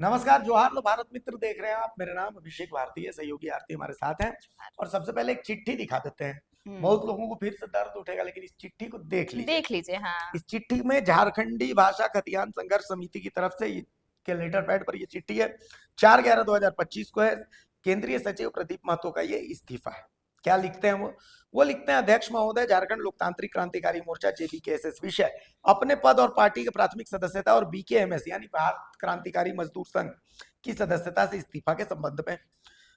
नमस्कार, जोहार लो भारत मित्र देख रहे हैं आप। मेरा नाम अभिषेक भारती है, सहयोगी आरती हमारे साथ हैं। और सबसे पहले एक चिट्ठी दिखा देते हैं। हम्म। बहुत लोगों को फिर से दर्द उठेगा, लेकिन इस चिट्ठी को देख लीजिए। देख लीजिए। हाँ। इस चिट्ठी में झारखंडी भाषा खतियान संघर्ष समिति की तरफ से के लेटर पैड पर ये चिट्ठी है। 4/11/2025 को है। केंद्रीय सचिव प्रदीप महतो का ये इस्तीफा है। क्या लिखते हैं वो लिखते हैं, अध्यक्ष महोदय, झारखंड लोकतांत्रिक क्रांतिकारी मोर्चा जेबीकेएसएस विषय अपने पद और पार्टी के प्राथमिक सदस्यता और बीकेएमएस यानी भारत क्रांतिकारी मजदूर संघ की सदस्यता से इस्तीफा के संबंध में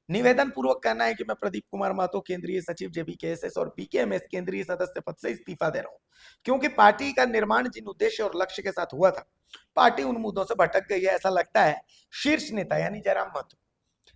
निवेदन पूर्वक कहना है कि मैं प्रदीप कुमार महतो केंद्रीय सचिव जेबीकेएसएस और बीकेएमएस केंद्रीय सदस्य पद से इस्तीफा दे रहा हूं, क्योंकि पार्टी का निर्माण जिन उद्देश्य और लक्ष्य के साथ हुआ था, पार्टी उन मुद्दों से भटक गई है। ऐसा लगता है शीर्ष नेता यानी जयराम महतो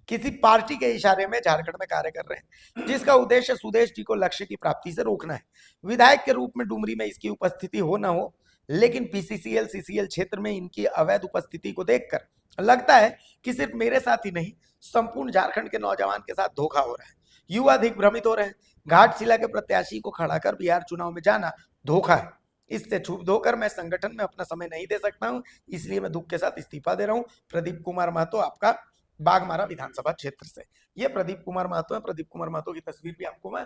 किसी पार्टी के इशारे में झारखंड में कार्य कर रहे हैं, जिसका उद्देश्य सुदेश जी को लक्ष्य की प्राप्ति से रोकना है। विधायक के रूप में डुमरी में इसकी उपस्थिति हो न हो, लेकिन पीसीसीएल सीसीएल क्षेत्र में इनकी अवैध उपस्थिति को देखकर लगता है कि सिर्फ मेरे साथ ही नहीं, संपूर्ण झारखंड के नौजवान के साथ धोखा हो रहा है। युवा अधिक भ्रमित हो रहे हैं। घाटशिला के प्रत्याशी को खड़ा कर बिहार चुनाव में जाना धोखा है। इससे क्षुब्ध होकर मैं संगठन में अपना समय नहीं दे सकता हूं, इसलिए मैं दुख के साथ इस्तीफा दे रहा हूं। प्रदीप कुमार महतो, आपका बागमारा विधानसभा क्षेत्र से। ये प्रदीप कुमार महतो है। प्रदीप कुमार महतो की तस्वीर भी आपको मैं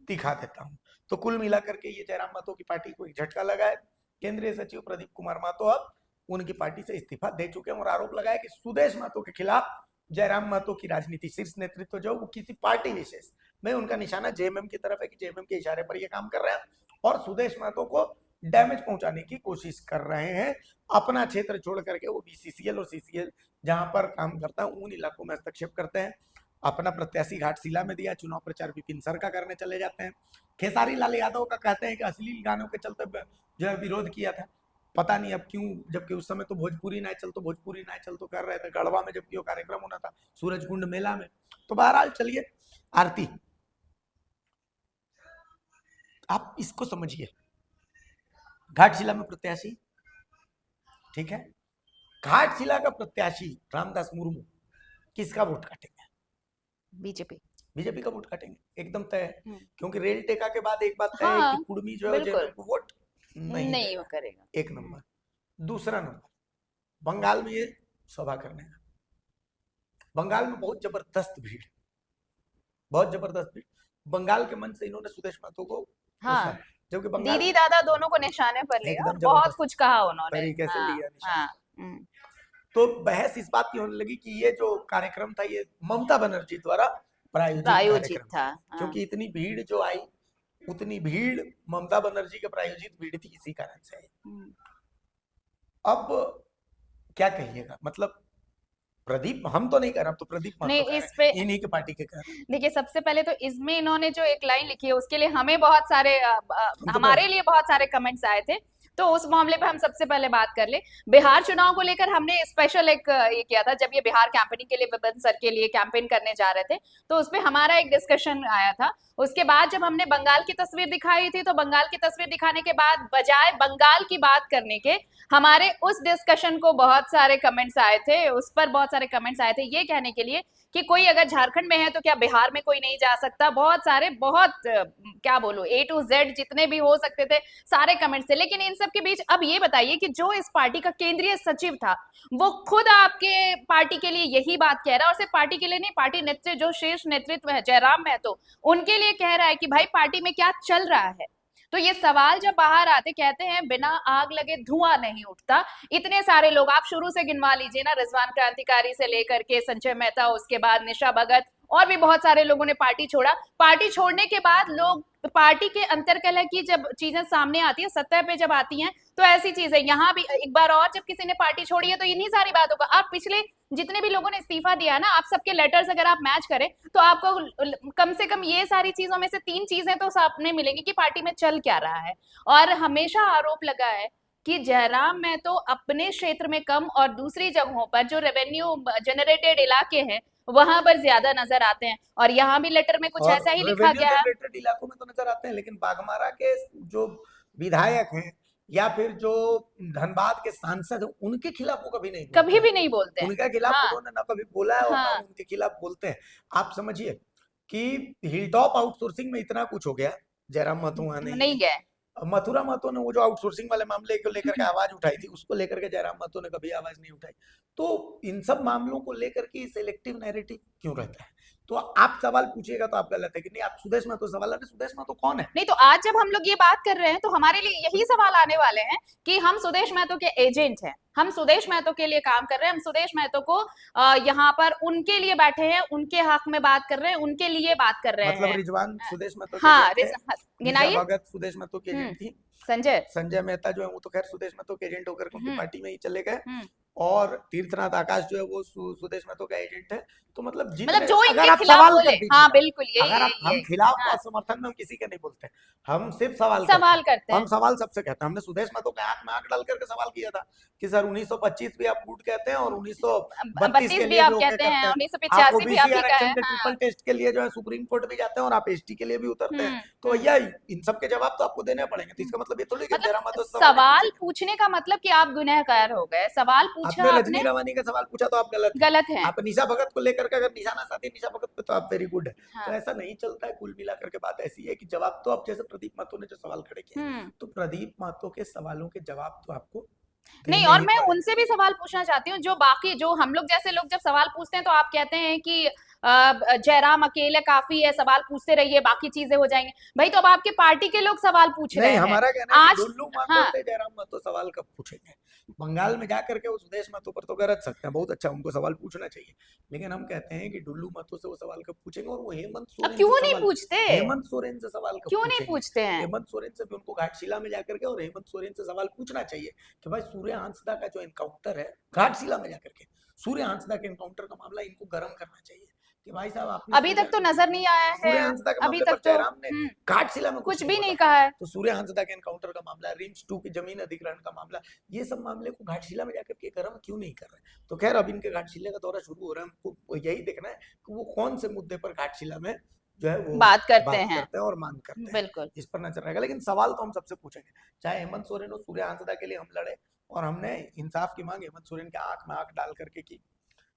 दिखा देता हूं। तो कुल मिलाकर के ये जयराम महतो की पार्टी को एक झटका लगा है। केंद्रीय सचिव प्रदीप कुमार महतो अब उनकी पार्टी से इस्तीफा दे चुके हैं और आरोप लगाया कि सुदेश महतो के खिलाफ जयराम महतो की राजनीति शीर्ष नेतृत्व जो वो किसी पार्टी विशेष में उनका निशाना जेएमएम की तरफ है कि जेएमएम के इशारे पर ये काम कर रहे हैं और सुदेश महतो को डैमेज पहुंचाने की कोशिश कर रहे हैं। अपना क्षेत्र छोड़ करके वो बीसीसीएल और सीसीएल जहां पर काम करता है उन इलाकों में हस्तक्षेप करते हैं। अपना प्रत्याशी घाटशिला में दिया, चुनाव प्रचार विपिन सर का करने चले जाते हैं। खेसारी लाल यादव का कहते हैं कि अश्लील गानों के चलते जो है विरोध किया था, पता नहीं अब क्यों, जबकि उस समय तो भोजपुरी नाचल तो कर रहे थे। गढ़वा में जबकि वो कार्यक्रम होना था, सूरजकुंड मेला में। तो बहरहाल चलिए, आरती आप इसको समझिए। घाटशिला में प्रत्याशी, ठीक है, घाटशिला का प्रत्याशी रामदास मुर्मू किसका वोट काटेंगे? बीजेपी। बीजेपी का वोट काटेंगे, एकदम तय है। क्योंकि रेल टेका के बाद एक बात तय है हाँ, कि कुर्मी जो है जेएमएम को वोट नहीं करेगा। एक नंबर। दूसरा नंबर, बंगाल में ये सभा करने का, बंगाल में बहुत जबरदस्त भीड़, बंगाल के मन से इन्होंने सुदेश महतो को, हाँ, जबकि बंगाल दीदी दादा दोनों को निशाने पर लिया और एकदम बहुत जबरदस्त कुछ कहा उन्होंने। तरीके से हाँ, लिया निशाना। हाँ, तो बहस इस बात की होने लगी कि ये जो कार्यक्रम था ये ममता बनर्जी द्वारा प्रायोजित प्रायोजित कार्यक्रम था। था, क्योंकि इतनी भीड़ जो आई, उतनी भीड़ ममता बनर्जी के प्रायोजित भीड़ थी, इसी कारण से आई। अब क्या कहिएगा, मतलब प्रदीप, हम तो नहीं कर रहे, तो प्रदीप महतो नहीं, इस पे इन्हीं के पार्टी के कर। देखिए, सबसे पहले तो इसमें इन्होंने जो एक लाइन लिखी है उसके लिए हमें बहुत सारे हम तो हमारे लिए बहुत सारे कमेंट्स आए थे। तो उस मामले पे हम सबसे पहले बात कर ले। बिहार चुनाव को लेकर हमने स्पेशल एक ये किया था, जब ये बिहार कैंपेनिंग के लिए विपिन सर के लिए कैंपेन करने जा रहे थे, तो उसमें हमारा एक डिस्कशन आया था। उसके बाद जब हमने बंगाल की तस्वीर दिखाई थी, तो बंगाल की तस्वीर दिखाने के बाद बजाय बंगाल की बात करने के हमारे उस डिस्कशन को बहुत सारे कमेंट्स आए थे, उस पर बहुत सारे कमेंट्स आए थे ये कहने के लिए कि कोई अगर झारखंड में है तो क्या बिहार में कोई नहीं जा सकता। बहुत सारे, बहुत क्या बोलूं, ए टू जेड जितने भी हो सकते थे सारे कमेंट्स थे। लेकिन इन सब के बीच अब ये बताइए कि जो इस पार्टी का केंद्रीय सचिव था वो खुद आपके पार्टी के लिए यही बात कह रहा है, और सिर्फ पार्टी के लिए नहीं, पार्टी नेतृत्व जो शीर्ष नेतृत्व है जयराम महतो, उनके लिए कह रहा है कि भाई पार्टी में क्या चल रहा है। तो ये सवाल जब बाहर आते, कहते हैं बिना आग लगे धुआं नहीं उठता। इतने सारे लोग आप शुरू से गिनवा लीजिए ना, रिजवान क्रांतिकारी से लेकर के संजय मेहता, उसके बाद निशा भगत, और भी बहुत सारे लोगों ने पार्टी छोड़ा। पार्टी छोड़ने के बाद लोग पार्टी के अंतर्कलह की जब चीजें सामने आती है, सतह पे जब आती हैं, तो ऐसी चीजें यहाँ भी एक बार और जब किसी ने पार्टी छोड़ी है तो इन्हीं सारी बातों का, आप पिछले जितने भी लोगों ने इस्तीफा दिया है ना, आप सबके लेटर्स अगर आप मैच करें तो आपको कम से कम ये सारी चीजों में से 3 चीजें तो सामने मिलेंगी कि पार्टी में चल क्या रहा है। और हमेशा आरोप लगा है कि जयराम महतो अपने क्षेत्र में कम और दूसरी जगहों पर जो रेवेन्यू जनरेटेड इलाके हैं वहां पर ज्यादा नजर आते हैं। और यहाँ भी लेटर में कुछ ऐसा ही लिखा गया है। इलाकों में तो नजर आते हैं, लेकिन बागमारा के जो विधायक हैं या फिर जो धनबाद के सांसद हैं, उनके खिलाफ वो कभी नहीं बोलते, कभी भी नहीं बोलते हैं। उनके खिलाफ हाँ, उन्होंने ना कभी बोला है और ना हाँ, उनके खिलाफ बोलते हैं। आप समझिए कि हिलटॉप आउटसोर्सिंग में इतना कुछ हो गया, जयराम महतो वहां नहीं नहीं है। गए। मथुरा महतो ने वो जो आउटसोर्सिंग वाले मामले को लेकर के आवाज उठाई थी, उसको लेकर के जयराम महतो ने कभी आवाज नहीं उठाई। तो इन सब मामलों को लेकर के सिलेक्टिव नैरेटिव क्यों रहता है? तो आप सवाल पूछिएगा तो आप गलत है कि नहीं, आप सुदेश महतो सवाल, अरे सुदेश महतो कौन है? नहीं, तो आज जब हम लोग ये बात कर रहे हैं तो हमारे लिए यही सवाल आने वाले हैं कि हम सुदेश महतो के एजेंट हैं, हम सुदेश महतो के लिए काम कर रहे हैं, हम सुदेश महतो को यहाँ पर उनके लिए बैठे हैं, उनके हक में बात कर रहे हैं, उनके लिए बात कर रहे मतलब हैं। रिजवान सुदेश महतो के हाँ, एजेंट थे, निशा गिनाइए। भगत सुदेश महतो की एजेंट थी, संजय संजय मेहता जो है वो तो खैर सुदेश महतो के एजेंट होकर के उनकी हम्म, पार्टी में ही चले गए, हम्म। और तीर्थनाथ आकाश जो है वो सुदेश महतो का एजेंट है। तो मतलब मतलब जितने, जो अगर इनके आप खिलाफ सवाल बोले, कर दीजिएगा, हाँ बिल्कुल यही अगर आप, यही हम यही। खिलाफ हाँ, और समर्थन में हम किसी के नहीं बोलते, हम सिर्फ सवाल करते सवाल हैं। करते हम हैं। सवाल सबसे कहते हैं, हमने सुदेश महतो के आंख में आंख डाल करके सवाल किया था कि सर 1925 भी आप गुट कहते हैं और 1932 32 के भी लिए आप भी ओके कहते करते हैं, हैं, 1985 आप भी ओबीसी आप ही का आरक्षण है। के हाँ। ट्रिपल टेस्ट के लिए जो है सुप्रीम कोर्ट भी जाते हैं और आप एसटी के लिए भी उतरते हैं, तो भैया इन सब के जवाब तो आपको देने पड़ेंगे। तो इसका मतलब ये थोड़ी कि जयराम मतलब महतो से सवाल नहीं सवाल पूछेंगे। पूछने का मतलब कि आप गुनहगार हो गए, सवाल पूछा आपने आपने, रजनी रवानी का सवाल पूछा तो आप गलत हैं। गलत है। आप निशा भगत को लेकर के अगर निशाना साधे निशा भगत पे तो आप वेरी गुड है। तो हाँ। ऐसा नहीं चलता है। कुल मिलाकर के बात ऐसी है कि जवाब तो आप, जैसे प्रदीप महतो ने जो सवाल खड़े किए, तो प्रदीप महतो के सवालों के जवाब तो आपको नहीं, देने और ही मैं पड़ेंगे। उनसे भी सवाल पूछना चाहती हूँ जो बाकी, जो हम लोग जैसे लोग जब सवाल पूछते हैं तो आप कहते हैं कि जयराम अकेले काफी है, सवाल पूछते रहिए बाकी चीजें हो जाएंगी। भाई तो अब आपके पार्टी के लोग सवाल पूछ रहे नहीं, हैं हमारा कहना है कि आज। डुल्लू महतो हाँ, से जयराम महतो सवाल कब पूछेंगे? बंगाल में जाकर के वो सुदेश महतो पर तो गरज सकते हैं, बहुत अच्छा, उनको सवाल पूछना चाहिए, लेकिन हम कहते हैं कि डुल्लू महतो से वो सवाल कब पूछेंगे, और वो हेमंत अब सोरेन क्यों से नहीं सवाल, पूछते, हेमंत सोरेन से सवाल कब क्यों नहीं पूछेंगे? पूछते हैं? हेमंत सोरेन से भी उनको घाटशिला में जाकर के और हेमंत सोरेन से सवाल पूछना चाहिए कि भाई सूर्य हांसदा का जो एनकाउंटर है घाटशिला में जाकर के, सूर्य हांसदा के एनकाउंटर का मामला इनको गर्म करना चाहिए कि भाई साहब आपने अभी तक तो नजर नहीं आया सूर्य है, हांसदा के अभी मामले तक पर तो जयराम ने घाटशिला में कुछ भी नहीं बोला। कहा है। तो सूर्य हांसदा के एनकाउंटर का मामला, रिम्स 2 की जमीन अधिग्रहण का मामला, ये सब मामले को घाटशिला में जाकर के गर्म क्यों नहीं कर रहे? तो खैर अब इनके घाटशिला का दौरा शुरू हो रहा है, हमको यही देखना है कि वो कौन से मुद्दे पर घाटशिला में जो है वो बात करते हैं और मांग करते हैं, बिल्कुल। इस पर नजर रहेगा। लेकिन सवाल तो हम सबसे पूछेंगे, चाहे हेमंत सोरेन और सूर्य हांसदा के लिए हम लड़े, और हमने इंसाफ की मांग हेमंत सोरेन के आंख में आंख डाल करके की।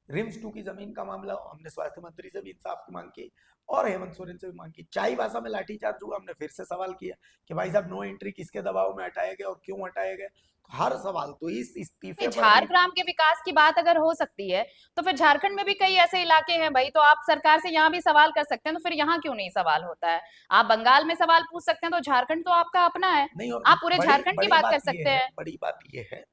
रिम्स 2 की जमीन का मामला हमने स्वास्थ्य मंत्री से भी इंसाफ की मांग की और हेमंत सोरेन से भी मांग की। चाई भाषा में लाठीचार्ज हुआ, हमने फिर से सवाल किया कि भाई साहब नो एंट्री किसके दबाव में हटाए गए और क्यों हटाए गए। तो हर सवाल तो इस इस्तीफे पर झारग्राम के विकास की बात अगर हो सकती है तो फिर झारखंड में भी कई ऐसे इलाके हैं भाई, तो आप सरकार से यहाँ भी सवाल कर सकते हैं, तो फिर यहाँ क्यों नहीं सवाल होता है? आप बंगाल में सवाल पूछ सकते हैं, तो झारखंड तो आपका अपना है, नहीं, और आप पूरे झारखंड की बात कर सकते हैं। बड़ी बात ये है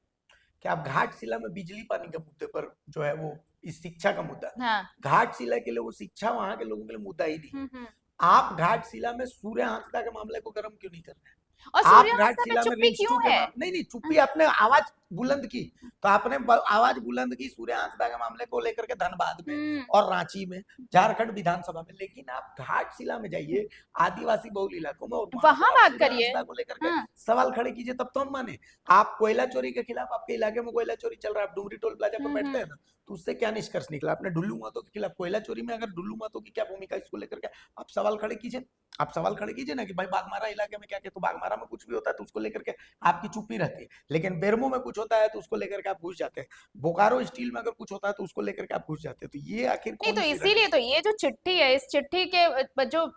कि आप घाटशिला में बिजली पानी के मुद्दे पर जो है वो इस शिक्षा का मुद्दा, हाँ। घाटशिला के लिए वो शिक्षा वहां के लोगों के लिए मुद्दा ही नहीं। आप घाटशिला में सूर्य हांसदा के मामले को गर्म क्यों नहीं कर रहे? और आप सूर्य हांसदा पे घाटशिला में चुप्पी रिम्स 2 क्यों के है? नहीं नहीं, चुप्पी आपने आवाज बुलंद की, तो आपने आवाज बुलंद की सूर्य हांसदा के मामले को लेकर के धनबाद में और रांची में, झारखंड विधानसभा में, लेकिन आप घाटशिला में जाइए आदिवासी बहुल इलाकों में और वहां बात सूर्य करिए। हांसदा को लेकर के सवाल खड़े कीजिए, तब तो हम माने। आप कोयला चोरी के खिलाफ, आपके इलाके में कोयला चोरी चल रहा है, आप डुमरी टोल प्लाजा पर बैठते हैं ना, तो उससे क्या निष्कर्ष निकला? आपने डुल्लू महतो के खिलाफ कोयला चोरी में, अगर डुल्लू महतो की क्या भूमिका, इसको लेकर के आप सवाल खड़े कीजिए। आप सवाल खड़े कीजिए ना कि भाई बागमारा इलाके में क्या किया, तो बागमारा में कुछ भी होता है तो उसको लेकर के आपकी चुप्पी रहती है, लेकिन बेरमो में कुछ होता है तो उसको लेकर के आप घुस जाते हैं, बोकारो स्टील में अगर कुछ होता है तो उसको लेकर के आप घुस जाते हैं। तो ये आखिर नहीं, तो कौन सी इसीलिए तो ये जो चिट्ठी है, इस चिट्ठी के जो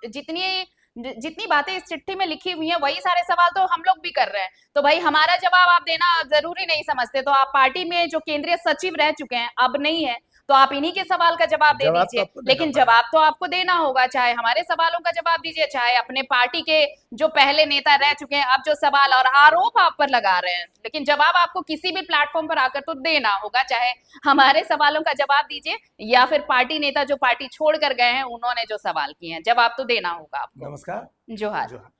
जितनी बातें इस चिट्ठी में लिखी हुई हैं, वही सारे सवाल तो हम लोग भी कर रहे हैं। तो भाई हमारा जवाब आप देना जरूरी नहीं समझते, तो आप पार्टी में जो केंद्रीय सचिव रह चुके हैं, अब नहीं है, तो आप इन्हीं के सवाल का जवाब दे जवाब तो दीजिए। आपको देना लेकिन पड़ेगा। जवाब तो आपको देना होगा, चाहे हमारे सवालों का जवाब दीजिए, चाहे अपने पार्टी के जो पहले नेता रह चुके हैं, अब जो सवाल और आरोप आप पर लगा रहे हैं, लेकिन जवाब आपको किसी भी प्लेटफॉर्म पर आकर तो देना होगा। चाहे हमारे सवालों का जवाब दीजिए या फिर पार्टी नेता जो पार्टी छोड़ कर गए हैं उन्होंने जो सवाल किए हैं, जवाब तो देना होगा आपको। नमस्कार, जोहार। जोहार।